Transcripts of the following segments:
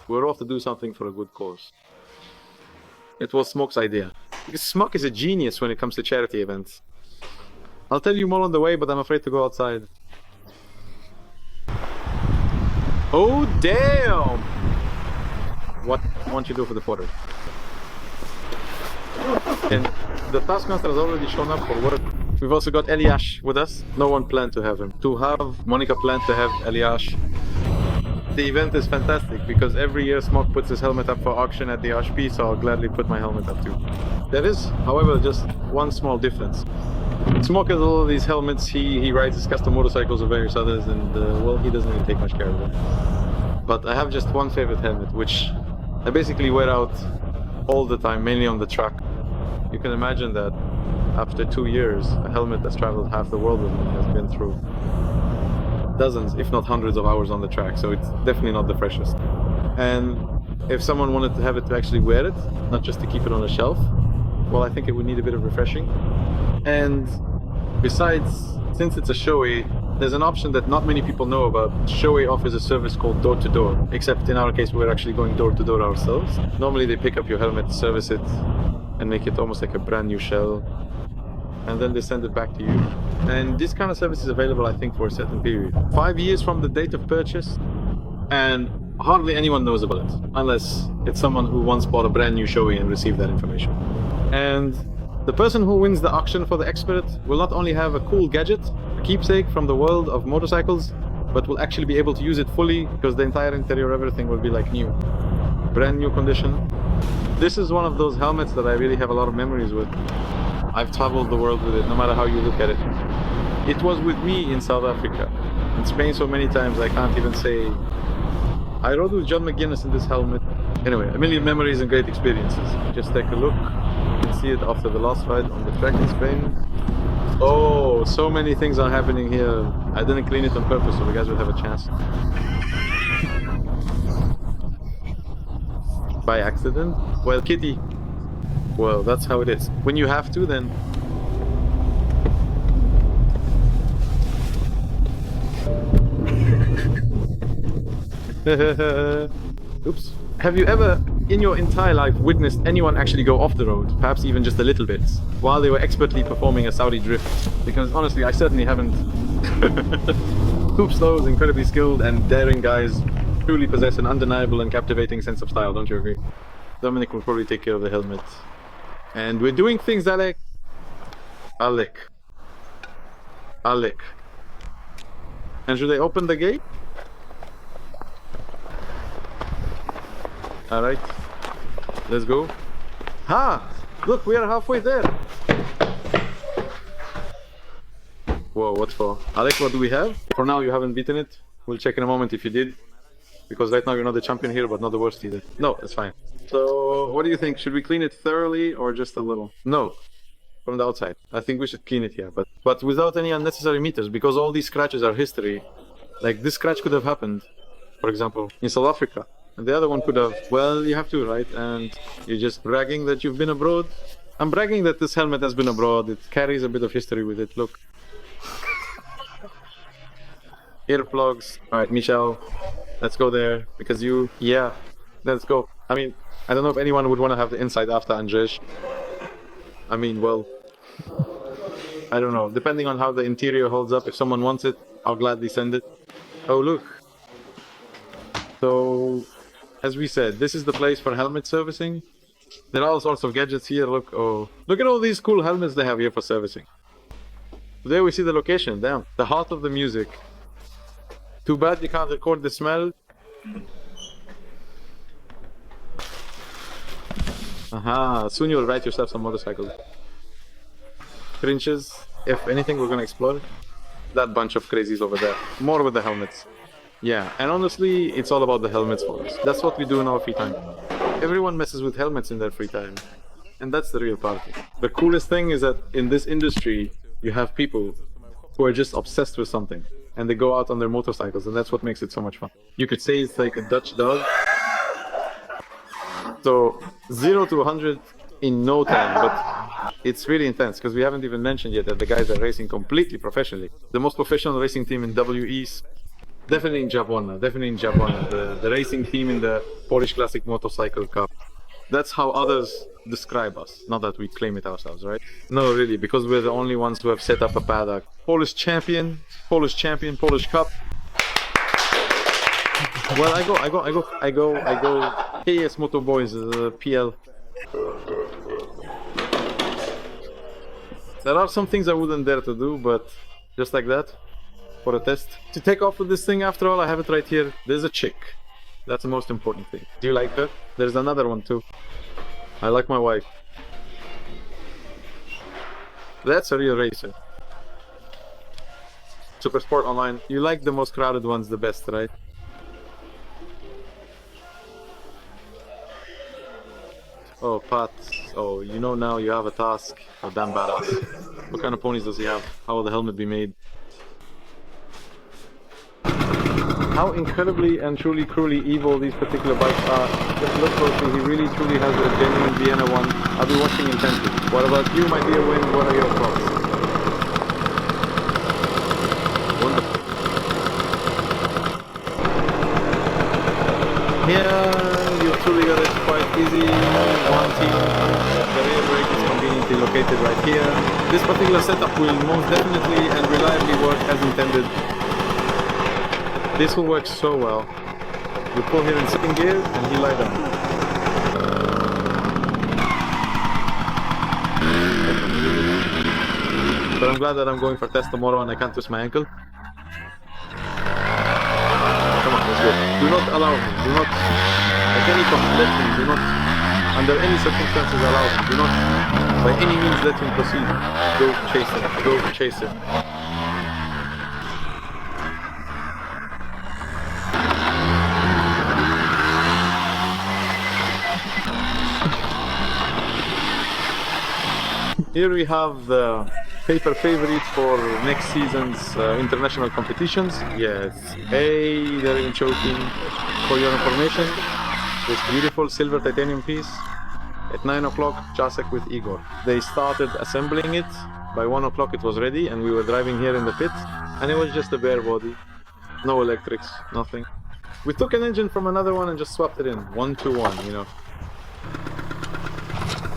we're off to do something for a good cause. It was Smoke's idea. Because Smoke is a genius when it comes to charity events. I'll tell you more on the way, but I'm afraid to go outside. Oh, damn! What won't you do for the photo? And the Taskmaster has already shown up for work. We've also got Eliash with us. No one planned to have him. To have Monica planned to have Eliash. The event is fantastic because every year Smoke puts his helmet up for auction at the WOŚP, so I'll gladly put my helmet up too. There is, however, just one small difference. Smoke has all of these helmets, he rides his custom motorcycles or various others, and well, he doesn't really take much care of them. But I have just one favorite helmet, which I basically wear out all the time, mainly on the track. You can imagine that after 2 years, a helmet that's traveled half the world with me has been through dozens, if not hundreds of hours on the track, so it's definitely not the freshest. And if someone wanted to have it to actually wear it, not just to keep it on a shelf, well, I think it would need a bit of refreshing. And besides, since it's a Shoei, there's an option that not many people know about. Shoei offers a service called door-to-door, except in our case we're actually going door-to-door ourselves. Normally they pick up your helmet, service it, and make it almost like a brand new shell, and then they send it back to you. And this kind of service is available, I think, for a certain period. 5 years from the date of purchase, and hardly anyone knows about it, unless it's someone who once bought a brand new Shoei and received that information. And the person who wins the auction for the X-Spirit will not only have a cool gadget, a keepsake from the world of motorcycles, but will actually be able to use it fully because the entire interior, everything will be like new. Brand new condition. This is one of those helmets that I really have a lot of memories with. I've traveled the world with it, no matter how you look at it. It was with me in South Africa. In Spain so many times I can't even say. I rode with John McGuinness in this helmet. Anyway, a million memories and great experiences. Just take a look. You can see it after the last ride on the track in Spain. Oh, so many things are happening here. I didn't clean it on purpose, so the guys will have a chance. By accident? Well, kitty. Well, that's how it is. When you have to, then... Oops. Have you ever, in your entire life, witnessed anyone actually go off the road, perhaps even just a little bit, while they were expertly performing a Saudi drift? Because honestly, I certainly haven't. Hoops, those incredibly skilled and daring guys truly possess an undeniable and captivating sense of style, don't you agree? Dominic will probably take care of the helmet. And we're doing things, Alec. Alec. And should I open the gate? Alright. Let's go. Ha! Look, we are halfway there. Whoa, what for? Alec, what do we have? For now, you haven't beaten it. We'll check in a moment if you did. Because right now you're not the champion here, but not the worst either. No, it's fine. So, what do you think? Should we clean it thoroughly or just a little? No, from the outside. I think we should clean it here, but without any unnecessary meters, because all these scratches are history. Like, this scratch could have happened, for example, in South Africa. And the other one could have, well, you have to, right? And you're just bragging that you've been abroad. I'm bragging that this helmet has been abroad. It carries a bit of history with it, look. Earplugs. Alright, Michelle. Let's go there, because you... Yeah, let's go. I mean, I don't know if anyone would want to have the inside after Andrzej. I mean, well... I don't know. Depending on how the interior holds up, if someone wants it, I'll gladly send it. Oh, look. So, as we said, this is the place for helmet servicing. There are all sorts of gadgets here. Look, oh, look at all these cool helmets they have here for servicing. There we see the location, damn. The heart of the music. Too bad you can't record the smell. Aha, soon you'll write yourself some motorcycles. Cringes. If anything, we're gonna explore that bunch of crazies over there. More with the helmets. Yeah, and honestly, it's all about the helmets for us. That's what we do in our free time. Everyone messes with helmets in their free time. And that's the real party. The coolest thing is that in this industry, you have people who are just obsessed with something. And they go out on their motorcycles, and that's what makes it so much fun. You could say it's like a Dutch dog. So, 0 to 100 in no time, but it's really intense, because we haven't even mentioned yet that the guys are racing completely professionally. The most professional racing team in WE's Definitely in Japan, definitely in Japan. The racing team in the Polish Classic Motorcycle Cup. That's how others describe us. Not that we claim it ourselves, right? No, really, because we're the only ones who have set up a paddock. Polish champion, Polish Cup. Well, I go. KS Moto Boys, PL. There are some things I wouldn't dare to do, but just like that, for a test. To take off with this thing, after all, I have it right here. There's a chick. That's the most important thing. Do you like her? There's another one too. I like my wife. That's a real racer. Super Sport Online. You like the most crowded ones the best, right? Oh, Pat. Oh, you know now you have a task. Oh, damn badass. What kind of ponies does he have? How will the helmet be made? How incredibly and truly cruelly evil these particular bikes are. Just look closely, he really truly has a genuine Vienna one. I'll be watching intently. What about you, my dear Win? What are your thoughts? Wonderful. Here, you've truly got it quite easy. One team. The rear brake is conveniently located right here. This particular setup will most definitely and reliably work as intended. This will work so well. You pull here in second gear and he lie down. But I'm glad that I'm going for test tomorrow and I can't twist my ankle. Come on, let's go. Do not allow him. Do not, at any point, let him. Do not, under any circumstances, allow him. Do not, by any means, let him proceed. Go chase him. Go chase him. Here we have the paper favorites for next season's international competitions. Yes, hey, they're in choking. For your information, this beautiful silver titanium piece at 9 o'clock, Jacek with Igor. They started assembling it. By 1 o'clock it was ready and we were driving here in the pit and it was just a bare body. No electrics, nothing. We took an engine from another one and just swapped it in, 1-to-1, you know.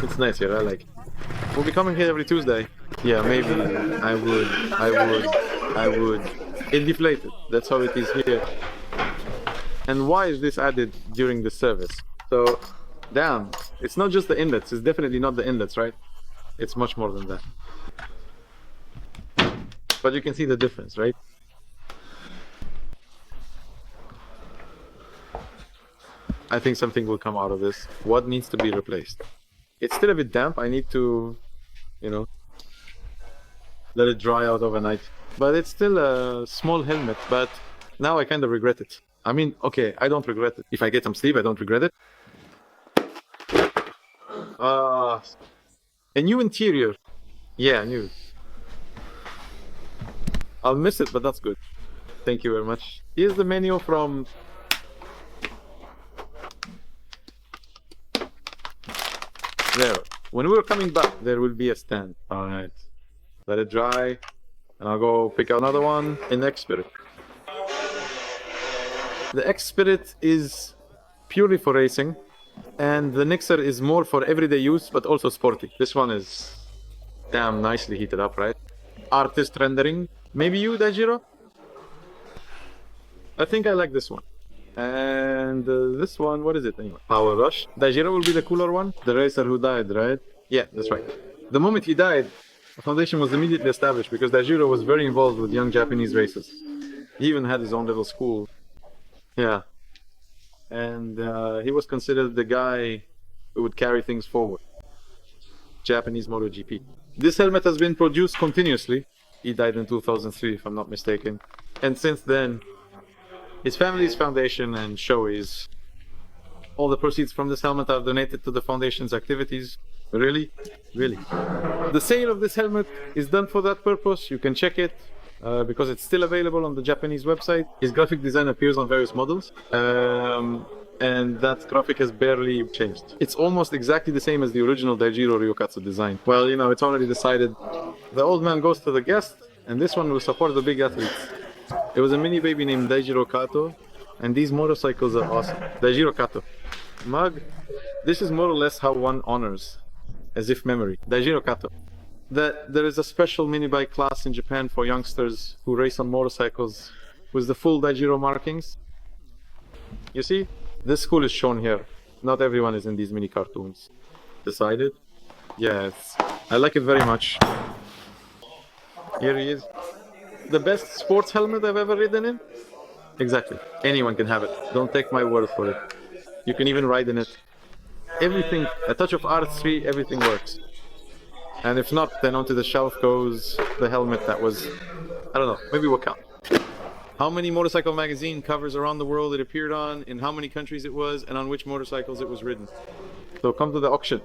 It's nice here, I like it. We'll be coming here every Tuesday. Yeah, maybe. I would. It deflated. That's how it is here. And why is this added during the service? So, damn. It's not just the inlets. It's definitely not the inlets, right? It's much more than that. But you can see the difference, right? I think something will come out of this. What needs to be replaced? It's still a bit damp. I need to, you know, let it dry out overnight. But it's still a small helmet, but now I kind of regret it. I mean, okay, I don't regret it. If I get some sleep, I don't regret it. A new interior. Yeah, new. I'll miss it, but that's good. Thank you very much. Here's the menu from... There. When we're coming back, there will be a stand. Alright. Let it dry. And I'll go pick out another one in X-Spirit. The X-Spirit is purely for racing. And the Nixer is more for everyday use, but also sporty. This one is damn nicely heated up, right? Artist rendering. Maybe you, Daijiro? I think I like this one. And this one, what is it anyway? Power Rush. Daijiro will be the cooler one. The racer who died, right? Yeah, that's right. The moment he died, a foundation was immediately established because Daijiro was very involved with young Japanese racers. He even had his own little school. Yeah. And he was considered the guy who would carry things forward. Japanese MotoGP. This helmet has been produced continuously. He died in 2003, if I'm not mistaken. And since then, his family's foundation and Shoei's, all the proceeds from this helmet are donated to the foundation's activities. Really? Really. The sale of this helmet is done for that purpose. You can check it because it's still available on the Japanese website. His graphic design appears on various models. And that graphic has barely changed. It's almost exactly the same as the original Daijiro Kato design. Well, you know, it's already decided. The old man goes to the guest, and this one will support the big athletes. It was a mini baby named Daijiro Kato, and these motorcycles are awesome. Daijiro Kato. Mug, this is more or less how one honors, as if memory. Daijiro Kato. There is a special mini bike class in Japan for youngsters who race on motorcycles with the full Daijiro markings. You see, this school is shown here. Not everyone is in these mini cartoons. Decided? Yes. I like it very much. Here he is. The best sports helmet I've ever ridden in? Exactly. Anyone can have it. Don't take my word for it. You can even ride in it. Everything, a touch of artistry, everything works. And if not, then onto the shelf goes the helmet that was, I don't know, maybe we'll count. How many motorcycle magazine covers around the world it appeared on, in how many countries it was, and on which motorcycles it was ridden. So come to the auction,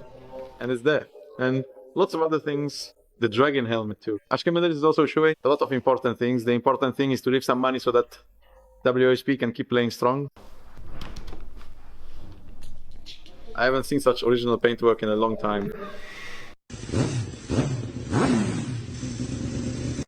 and it's there. And lots of other things. The dragon helmet too. Ashkemeler is also Shoei. A lot of important things. The important thing is to leave some money so that WOSP can keep playing strong. I haven't seen such original paintwork in a long time.